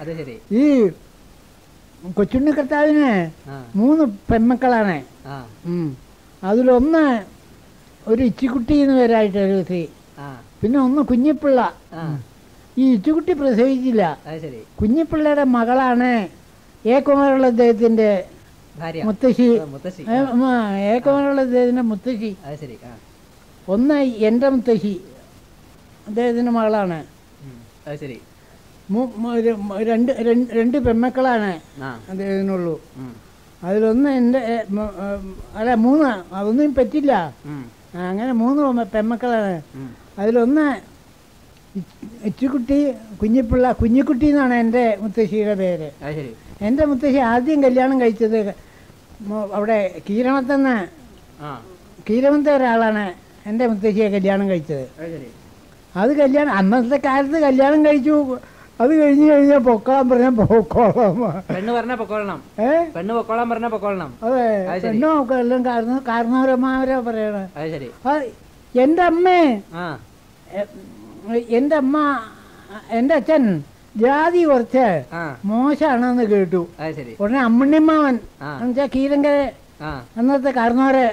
അതെ ശരി. ഈ കൊച്ചുണ്ണി കർത്താവിന് 3 പെൺമക്കളാണ്. അതിലൊന്ന് ഒരു ഇച്ചിക്കുട്ടി എന്ന് പേരായിട്ട് ഒരു സ്ത്രീ, പിന്നെ ഒന്ന് കുഞ്ഞിപ്പിള്ള. ഈ ഇച്ചുകുട്ടി പ്രസവിച്ചില്ല. കുഞ്ഞിപ്പിള്ളയുടെ മകളാണ് കുമാരുള്ള അദ്ദേഹത്തിന്റെ മുത്തശ്ശി. കുമാരുള്ള അദ്ദേഹത്തിന്റെ മുത്തശ്ശി. ഒന്ന് എൻ്റെ മുത്തശ്ശി അദ്ദേഹത്തിന്റെ മകളാണ്. രണ്ട് പെൺമക്കളാണ് അദ്ദേഹത്തിനുള്ളൂ. അതിലൊന്ന് എൻ്റെ അല്ല 3, അതൊന്നും പറ്റില്ല. അങ്ങനെ 3 പെൺമക്കളാണ്. അതിലൊന്ന് ഇച്ചുകുട്ടി, കുഞ്ഞിപ്പിള്ള. കുഞ്ഞിക്കുട്ടി എന്നാണ് എൻ്റെ മുത്തശ്ശിയുടെ പേര്. എൻ്റെ മുത്തശ്ശി ആദ്യം കല്യാണം കഴിച്ചത് അവിടെ കീരമത്തെ ഒരാളാണ് എൻ്റെ മുത്തശ്ശിയെ കല്യാണം കഴിച്ചത്. അത് അന്നത്തെ കാലത്ത് കല്യാണം കഴിച്ചു. അത് കഴിഞ്ഞാൽ പൊക്കോളാൻ പറഞ്ഞാൽ പൊക്കോളാം. അതെ, പെണ്ണു എല്ലാം കാരണവരന്മാരെ പറയണ. എൻ്റെ അമ്മ എൻ്റെ അച്ഛൻ ജാതി കുറച്ച് മോശമാണെന്ന് കേട്ടു. ഉടനെ അമ്മുണ്ണിമാവൻ എന്നുവെച്ചാൽ കീരങ്കര അന്നത്തെ കാരണവരെ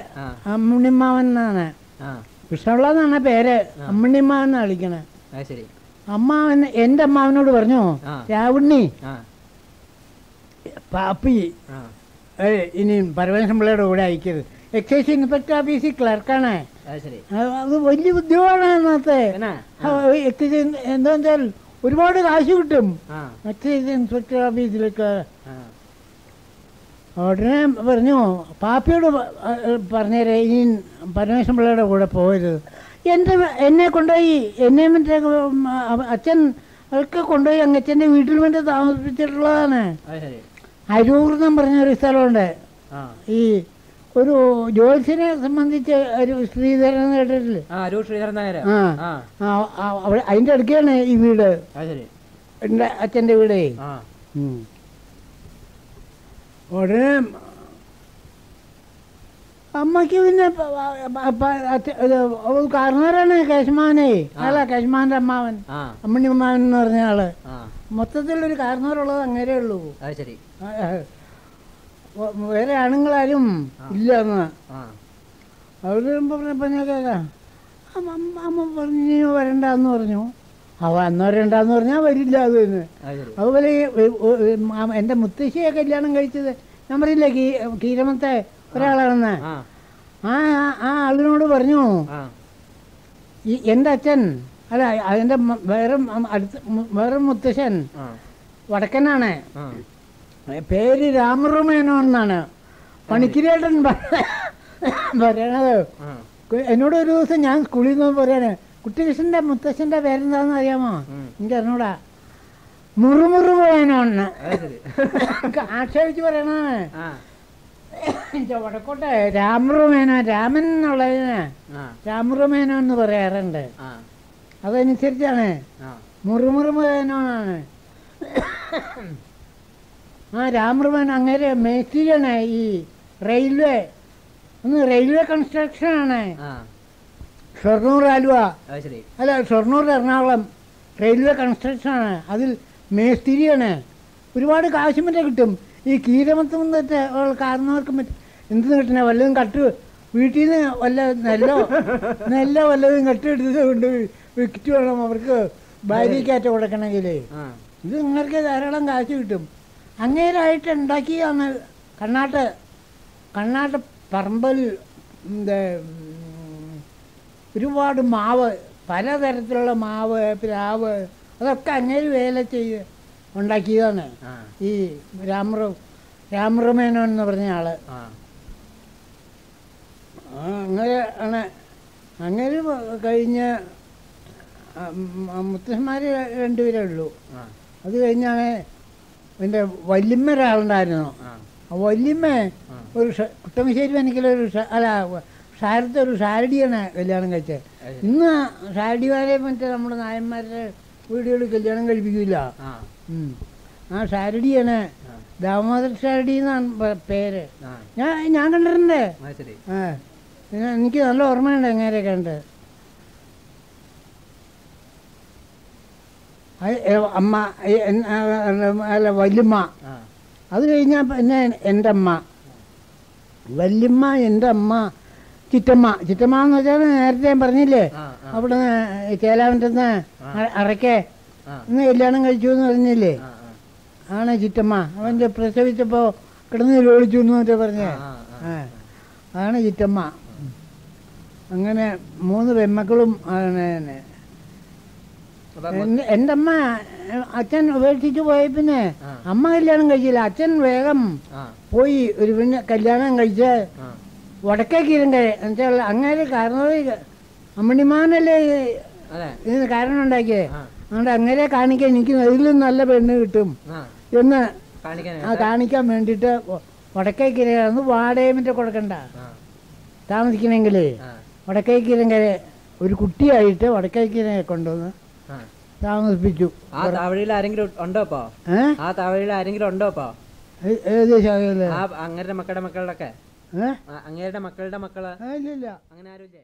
അമ്മുണ്ണിമാവൻ എന്നാണ്, കൃഷ്ണപിള്ള എന്നാണ് പേര്. അമ്മുണ്ണിമാവൻ എന്നാണ് വിളിക്കണേ. അമ്മാവൻ എൻ്റെ അമ്മാവനോട് പറഞ്ഞു, രാവുണ്ണി പാപ്പി ഇനി പരമേശ്വരൻ പിള്ളയുടെ കൂടെ അയക്കരുത്. എക്സൈസ് ഇൻസ്പെക്ടർ ഓഫീസിൽ ക്ലർക്കാണ്. അത് വലിയ ഉദ്യോഗമാണ് അന്നത്തെ. എക്സൈസ് എന്താ വെച്ചാൽ ഒരുപാട് കാശ് കിട്ടും എക്സൈസ് ഇൻസ്പെക്ടർ ഓഫീസിലേക്ക്. ഉടനെ പറഞ്ഞു, പാപ്പിയോട് പറഞ്ഞേരെ ഈ പരമേശ്വരൻ പിള്ളയുടെ കൂടെ പോകരുത്. എന്നെ കൊണ്ടുപോയി മറ്റേ അച്ഛൻ ഒക്കെ കൊണ്ടുപോയി അങ്ങച്ചൻ്റെ വീട്ടിൽ വേണ്ടി താമസിപ്പിച്ചിട്ടുള്ളതാണ്. അരൂർന്നും പറഞ്ഞൊരു സ്ഥലമുണ്ട്. ഈ ഒരു ജോത്സ്യനെ സംബന്ധിച്ച് ഒരു ശ്രീധരൻ കേട്ടിട്ടില്ലേ? അതിൻ്റെ അടുക്കാണ് ഈ വീട്, എൻ്റെ അച്ഛൻ്റെ വീടേ. ഉടനെ അമ്മയ്ക്ക് പിന്നെ കാരണവരാണ് കേശമാനെ. അല്ല, കേശമാന്റെ അമ്മാവൻ, അമ്മണി അമ്മാവൻ എന്ന് പറഞ്ഞ ആള്. മൊത്തത്തിലൊരു കാരണവരുള്ളത് അങ്ങനെ ഉള്ളൂ. വേറെ ആണുങ്ങളാരും ഇല്ല എന്ന്. അവർ പറഞ്ഞപ്പോൾ ഞാൻ കേൾക്കാം, അമ്മ പറഞ്ഞു വരണ്ടെന്ന് പറഞ്ഞു. അന്ന് വരണ്ടെന്ന് പറഞ്ഞാൽ വരില്ല അത് തന്നെ. അതുപോലെ എൻ്റെ മുത്തശ്ശിയെ കല്യാണം കഴിച്ചത് ഞാൻ പറയില്ലേ, കീരമത്തെ ഒരാളാണെന്ന്. ആ ആളിനോട് പറഞ്ഞു, എൻ്റെ അച്ഛൻ അല്ല അതിൻ്റെ വേറെ മുത്തശ്ശൻ വടക്കനാണ്, പേര് രാമറുമേനോ എന്നാണ്. പണിക്കിരേട്ടൻ പറയണത്. എന്നോട് ഒരു ദിവസം ഞാൻ സ്കൂളിൽ നിന്ന് പറയാണ്, കുട്ടികൃഷ്ണൻ്റെ മുത്തശ്ശൻ്റെ പേരെന്താണെന്ന് അറിയാമോ? എനിക്ക് അറിഞ്ഞൂടാ. മുറുമുറുമേനോ എന്ന് ആക്ഷേപിച്ച് പറയണതാണ്. വടക്കോട്ടെ രാമറുമേനോ, രാമൻ എന്നുള്ളതിന് രാമറുമേനോ എന്ന് പറയാറുണ്ട്. അതനുസരിച്ചാണ് മുറുമുറുമേനോന്നാണ്. രാമറുമേനോ അങ്ങനെ മേസ്തിരിയാണ്. ഈ റെയിൽവേ കൺസ്ട്രക്ഷനാണ്. ഷൊർണൂർ ആലുവ അല്ല, ഷൊർണൂർ എറണാകുളം റെയിൽവേ കൺസ്ട്രക്ഷനാണ്. അതിൽ മേസ്തിരിയാണ്. ഒരുപാട് കാശ് മറ്റേ കിട്ടും. ഈ കീരമത്ത് വന്നിട്ട് കാരണവർക്ക് എന്ത് കിട്ടണേ, വല്ലതും വീട്ടിൽ നിന്ന് വല്ല നെല്ലോ വല്ലതും കട്ടെടുത്തത് കൊണ്ട് വിറ്റ് വേണം അവർക്ക് ഭാര്യയ്ക്കാറ്റ കൊടുക്കണമെങ്കിൽ. ഇത് നിങ്ങൾക്ക് ധാരാളം കാശ് കിട്ടും. അങ്ങേരായിട്ട് ഉണ്ടാക്കിയാണ് കണ്ണാട്ട് പറമ്പൽ ഒരുപാട് മാവ്, പലതരത്തിലുള്ള മാവ്, പ്ലാവ്, അതൊക്കെ അങ്ങേര് വേല ചെയ്ത് ഉണ്ടാക്കിയതാണ് ഈ രാമറുമേനോ എന്ന് പറഞ്ഞ ആള്. അങ്ങനെ ആണ്. അങ്ങനെ കഴിഞ്ഞ് മുത്തശ്ശന്മാർ 2 പേരേ ഉള്ളൂ. അത് കഴിഞ്ഞാണ് എൻ്റെ വല്യമ്മ ഒരാളുണ്ടായിരുന്നു. വല്യമ്മ ഒരു കുട്ടമശ്ശേരി എനിക്കൊരു ഷാരത്തെ ഒരു ഷാരടിയാണ് കല്യാണം കഴിച്ചത്. ഇന്ന് ഷാരടിമാരെ മറ്റേ നമ്മുടെ നായന്മാരുടെ വീടുകളിൽ കല്യാണം കഴിപ്പിക്കില്ല. ആ ഷാരടിയാണ്, ദാമോദർ ഷാരടി എന്നാണ് പേര്. ഞാൻ കണ്ടിട്ടുണ്ട്. എനിക്ക് നല്ല ഓർമ്മയുണ്ട് എങ്ങനെ കണ്ട്. അമ്മ അല്ല വല്യമ്മ. അത് കഴിഞ്ഞാൽ പിന്നെ എൻ്റെ അമ്മ വല്യമ്മ, എൻ്റെ അമ്മ, ചിറ്റമ്മ. ചിറ്റമ്മ എന്ന് വെച്ചാൽ നേരത്തെ ഞാൻ പറഞ്ഞില്ലേ, അവിടെ നിന്ന് ചേലാവൻ്റെ അറയ്ക്കെ ഇന്ന് കല്യാണം കഴിച്ചു എന്ന് പറഞ്ഞില്ലേ, ആണ് ചിറ്റമ്മ. അവൻ്റെ പ്രസവിച്ചപ്പോൾ കിടന്ന് വിളിച്ചു എന്ന് മറ്റേ പറഞ്ഞേ, അതാണ് ചിറ്റമ്മ. അങ്ങനെ 3 പെൺമക്കളും ആണ്. എൻ്റെ അമ്മ അച്ഛൻ ഉപേക്ഷിച്ച് പോയ പിന്നെ അമ്മ കല്യാണം കഴിച്ചില്ല. അച്ഛൻ വേഗം പോയി ഒരു പിന്നെ കല്യാണം കഴിച്ച് വടക്കേക്കീരങ്കര എന്നുവെച്ചാൽ അങ്ങനെ കാരണം അമ്മണിമാനല്ലേ ഇതിന് കാരണം ഉണ്ടാക്കിയേ. അതുകൊണ്ട് അങ്ങനെ കാണിക്കാൻ എനിക്ക് ഇതിലും നല്ല പെണ്ണ് കിട്ടും എന്ന് കാണിക്കാൻ വേണ്ടിയിട്ട് വടക്കേക്കീരന്ന് വാടകമിൻ്റെ കൊടുക്കണ്ട താമസിക്കണമെങ്കിൽ വടക്കേക്കീരങ്കര ഒരു കുട്ടിയായിട്ട് വടക്കേക്കീരനെ കൊണ്ടുവന്ന് താമസിപ്പിച്ചു. ആ താവഴിയിൽ ആരെങ്കിലും ഉണ്ടോ ഇപ്പോ? ആ താവഴിയിൽ ആരെങ്കിലും ഉണ്ടോ ഇപ്പോ? ഏത് ശാഖയില്? അങ്ങേരുടെ മക്കളുടെ മക്കളുടെ ഒക്കെ അങ്ങേരുടെ മക്കളുടെ മക്കള് ഇല്ല. അങ്ങനെ ആരും ഇല്ലേ?